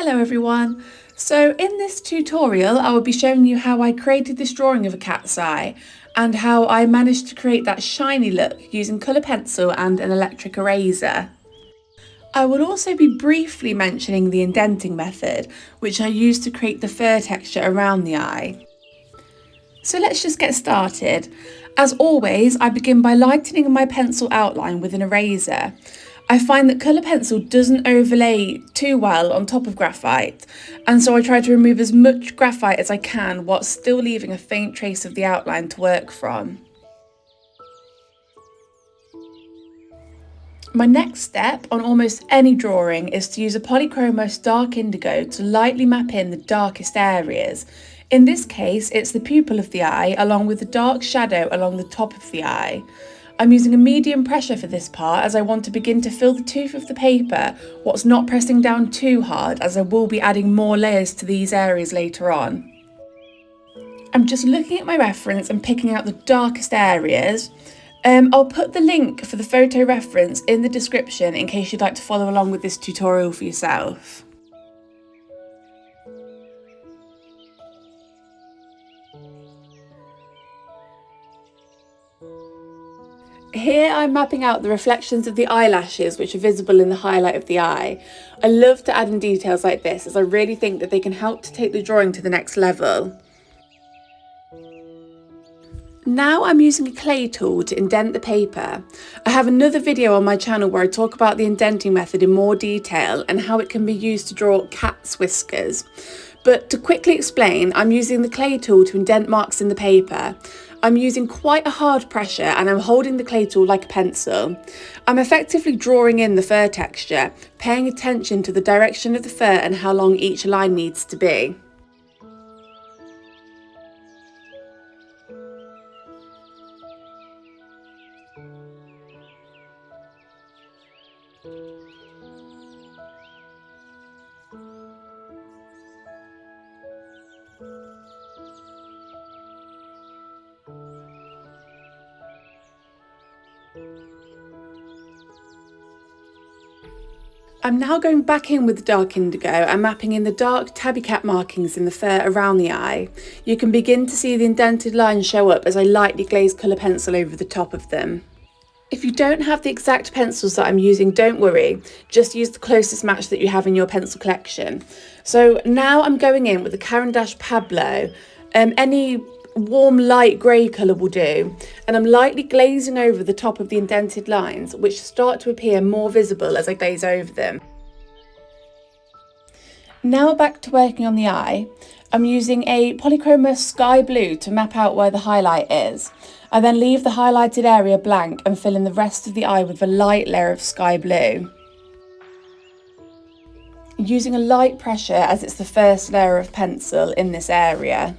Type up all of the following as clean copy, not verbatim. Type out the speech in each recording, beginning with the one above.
Hello everyone! So in this tutorial I will be showing you how I created this drawing of a cat's eye and how I managed to create that shiny look using colour pencil and an electric eraser. I will also be briefly mentioning the indenting method, which I use to create the fur texture around the eye. So let's just get started. As always, I begin by lightening my pencil outline with an eraser. I find that colour pencil doesn't overlay too well on top of graphite, and so I try to remove as much graphite as I can whilst still leaving a faint trace of the outline to work from. My next step on almost any drawing is to use a polychromos dark indigo to lightly map in the darkest areas. In this case, it's the pupil of the eye along with the dark shadow along the top of the eye. I'm using a medium pressure for this part as I want to begin to fill the tooth of the paper whilst not pressing down too hard, as I will be adding more layers to these areas later on. I'm just looking at my reference and picking out the darkest areas. I'll put the link for the photo reference in the description in case you'd like to follow along with this tutorial for yourself. Here I'm mapping out the reflections of the eyelashes which are visible in the highlight of the eye. I love to add in details like this as I really think that they can help to take the drawing to the next level. Now I'm using a clay tool to indent the paper. I have another video on my channel where I talk about the indenting method in more detail and how it can be used to draw cat's whiskers. But to quickly explain, I'm using the clay tool to indent marks in the paper. I'm using quite a hard pressure and I'm holding the clay tool like a pencil. I'm effectively drawing in the fur texture, paying attention to the direction of the fur and how long each line needs to be. I'm now going back in with the dark indigo and mapping in the dark tabby cat markings in the fur around the eye. You can begin to see the indented lines show up as I lightly glaze colour pencil over the top of them. If you don't have the exact pencils that I'm using, don't worry, just use the closest match that you have in your pencil collection. So now I'm going in with the Caran d'Ache Pablo, any warm light grey colour will do, and I'm lightly glazing over the top of the indented lines, which start to appear more visible as I glaze over them. Now back to working on the eye. I'm using a polychromos sky blue to map out where the highlight is. I then leave the highlighted area blank and fill in the rest of the eye with a light layer of sky blue. Using a light pressure as it's the first layer of pencil in this area.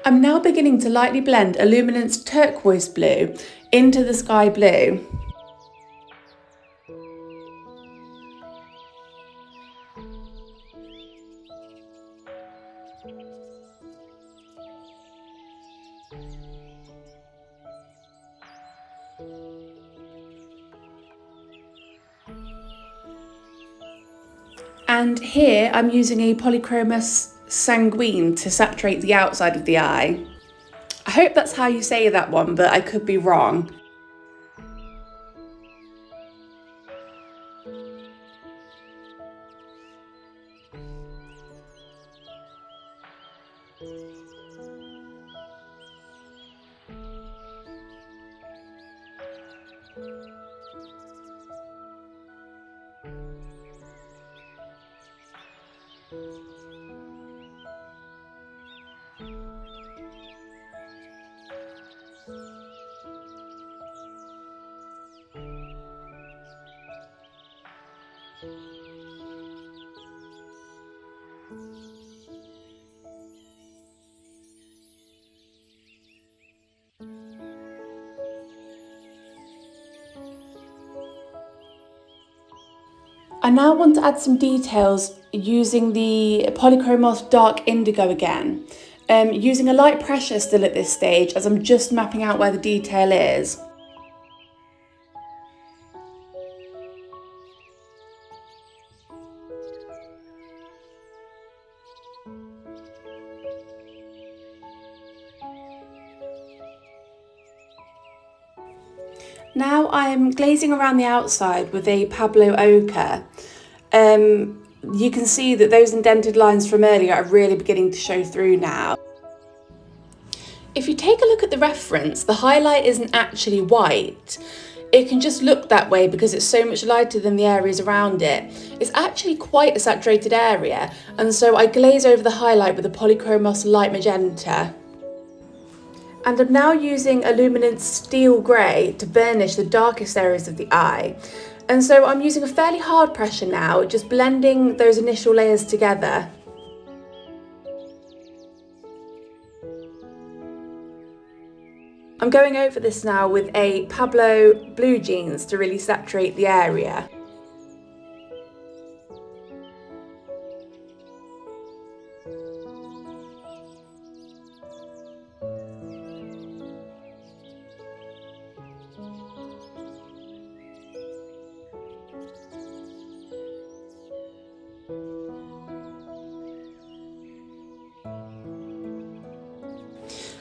I'm now beginning to lightly blend a luminance turquoise blue into the sky blue. And here I'm using a polychromos sanguine to saturate the outside of the eye. I hope that's how you say that one, but I could be wrong. I now want to add some details using the Polychromos Dark Indigo again, using a light pressure still at this stage as I'm just mapping out where the detail is. Now I'm glazing around the outside with a Pablo ochre. You can see that those indented lines from earlier are really beginning to show through now. If you take a look at the reference, the highlight isn't actually white. It can just look that way because it's so much lighter than the areas around it. It's actually quite a saturated area, and so I glaze over the highlight with a Polychromos light magenta. And I'm now using a luminance steel grey to burnish the darkest areas of the eye. And so I'm using a fairly hard pressure now, just blending those initial layers together. I'm going over this now with a Pablo blue jeans to really saturate the area.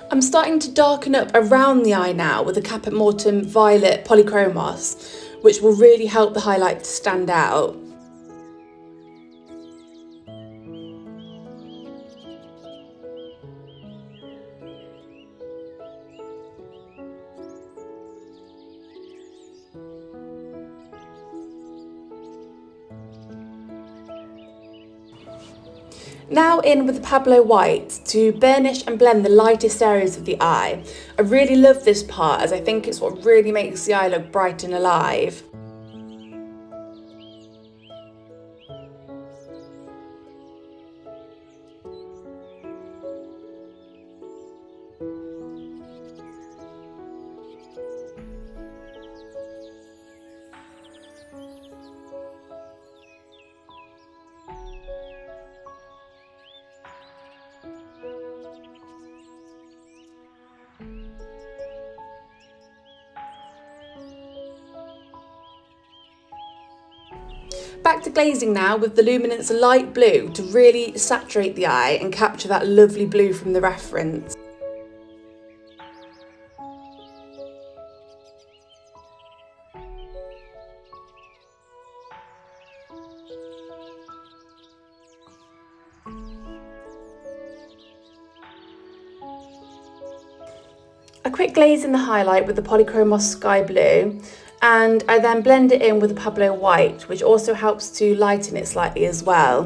I'm starting to darken up around the eye now with the Caput Mortuum Violet Polychromos, which will really help the highlight to stand out. Now in with the Pablo White to burnish and blend the lightest areas of the eye. I really love this part as I think it's what really makes the eye look bright and alive. Back to glazing now with the luminance light blue to really saturate the eye and capture that lovely blue from the reference. A quick glaze in the highlight with the Polychromos Sky Blue, and I then blend it in with the Pablo White, which also helps to lighten it slightly as well.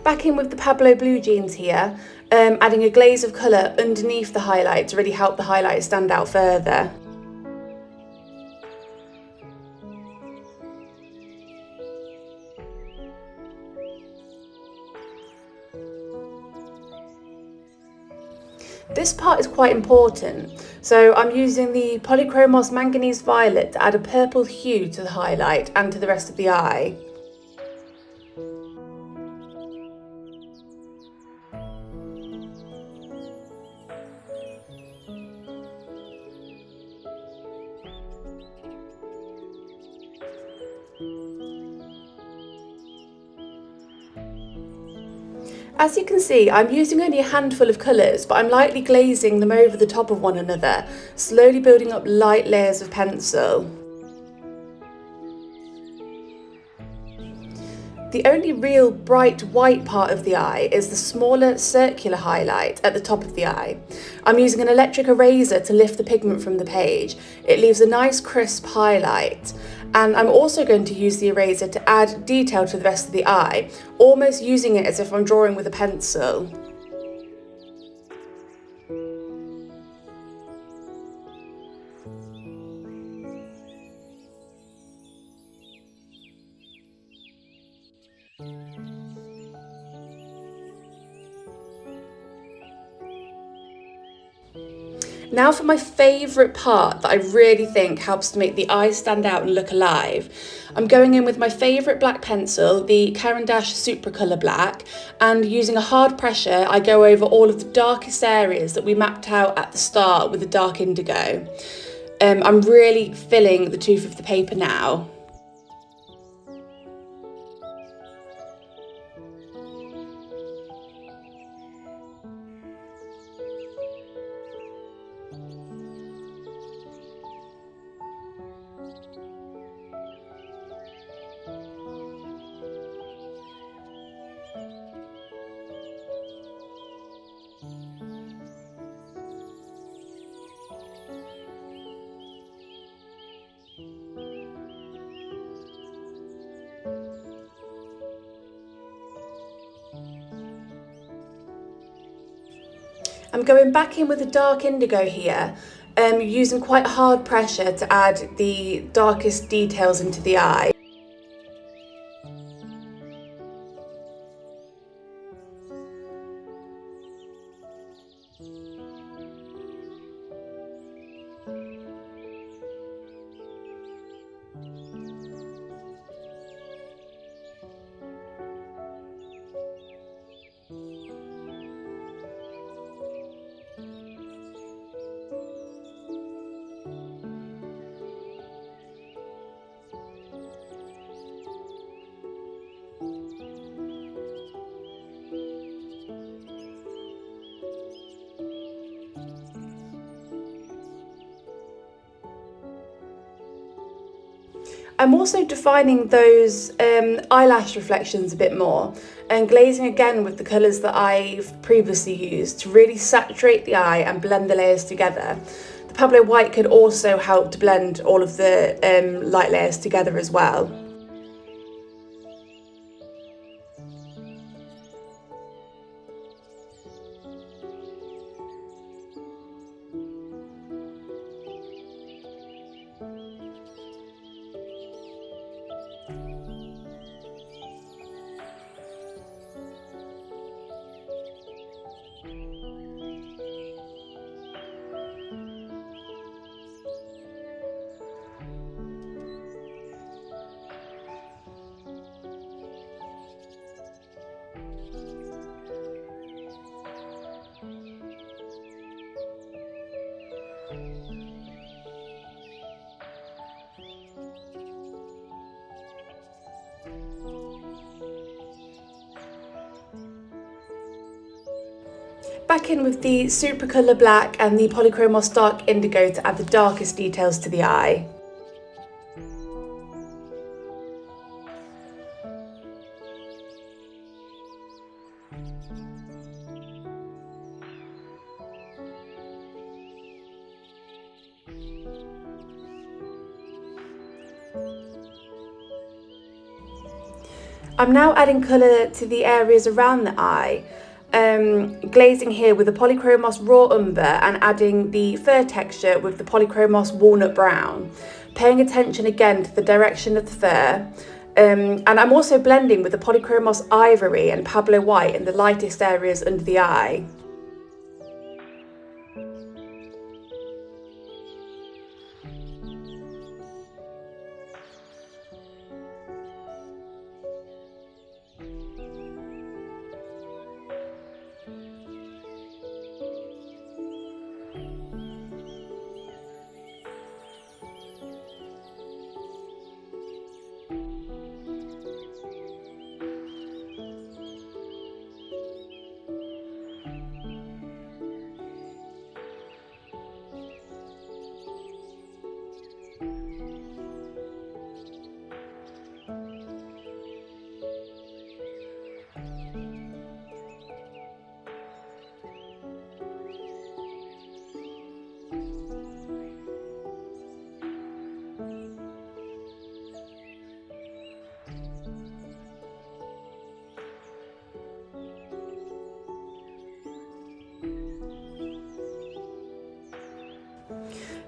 Back in with the Pablo blue jeans here, adding a glaze of colour underneath the highlight to really help the highlight stand out further. This part is quite important, so I'm using the Polychromos Manganese Violet to add a purple hue to the highlight and to the rest of the eye. As you can see, I'm using only a handful of colours, but I'm lightly glazing them over the top of one another, slowly building up light layers of pencil. The only real bright white part of the eye is the smaller circular highlight at the top of the eye. I'm using an electric eraser to lift the pigment from the page. It leaves a nice crisp highlight. And I'm also going to use the eraser to add detail to the rest of the eye, almost using it as if I'm drawing with a pencil. Now for my favourite part that I really think helps to make the eyes stand out and look alive. I'm going in with my favourite black pencil, the Caran d'Ache Supracolour Black, and using a hard pressure I go over all of the darkest areas that we mapped out at the start with the dark indigo. I'm really filling the tooth of the paper now. I'm going back in with a dark indigo here, using quite hard pressure to add the darkest details into the eye. I'm also defining those eyelash reflections a bit more and glazing again with the colours that I've previously used to really saturate the eye and blend the layers together. The Pablo White could also help to blend all of the light layers together as well. Back in with the Supracolour Black and the Polychromos Dark Indigo to add the darkest details to the eye. I'm now adding colour to the areas around the eye, glazing here with the Polychromos Raw Umber and adding the fur texture with the Polychromos Walnut Brown, paying attention again to the direction of the fur. And I'm also blending with the Polychromos Ivory and Pablo White in the lightest areas under the eye.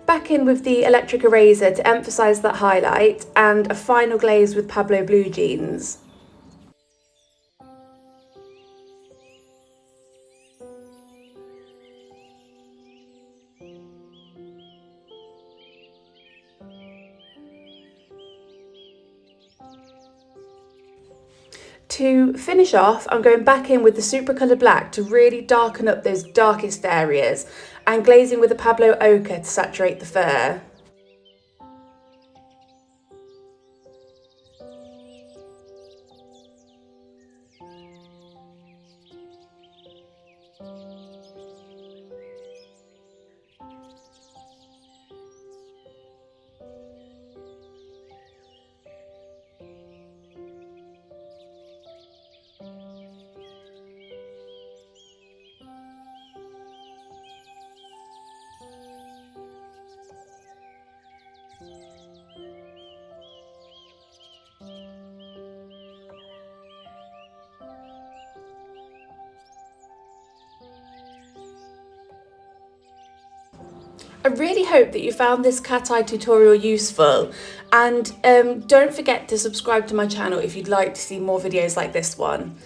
Back in with the electric eraser to emphasise that highlight, and a final glaze with Pablo Blue Jeans. To finish off, I'm going back in with the Supracolor Black to really darken up those darkest areas, and glazing with the Pablo Ochre to saturate the fur. I really hope that you found this cat eye tutorial useful, and don't forget to subscribe to my channel if you'd like to see more videos like this one.